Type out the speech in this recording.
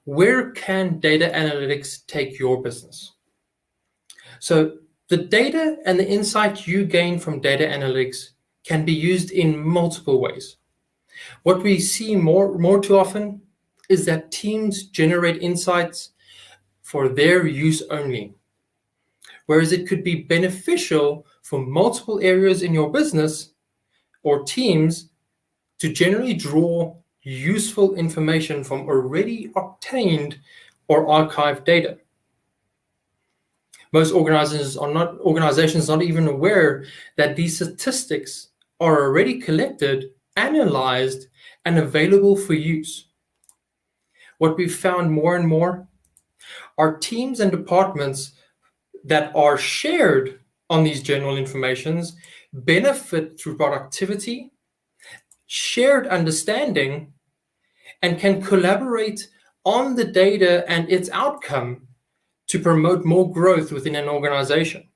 where can data analytics take your business? So the data and the insight you gain from data analytics can be used in multiple ways. What we see more too often is that teams generate insights for their use only, whereas it could be beneficial for multiple areas in your business or teams to generally draw useful information from already obtained or archived data. Most organizations are not even aware that these statistics are already collected, analyzed, and available for use. What we've found more and more are teams and departments that are shared on these general informations benefit through productivity, shared understanding, and can collaborate on the data and its outcome to promote more growth within an organization.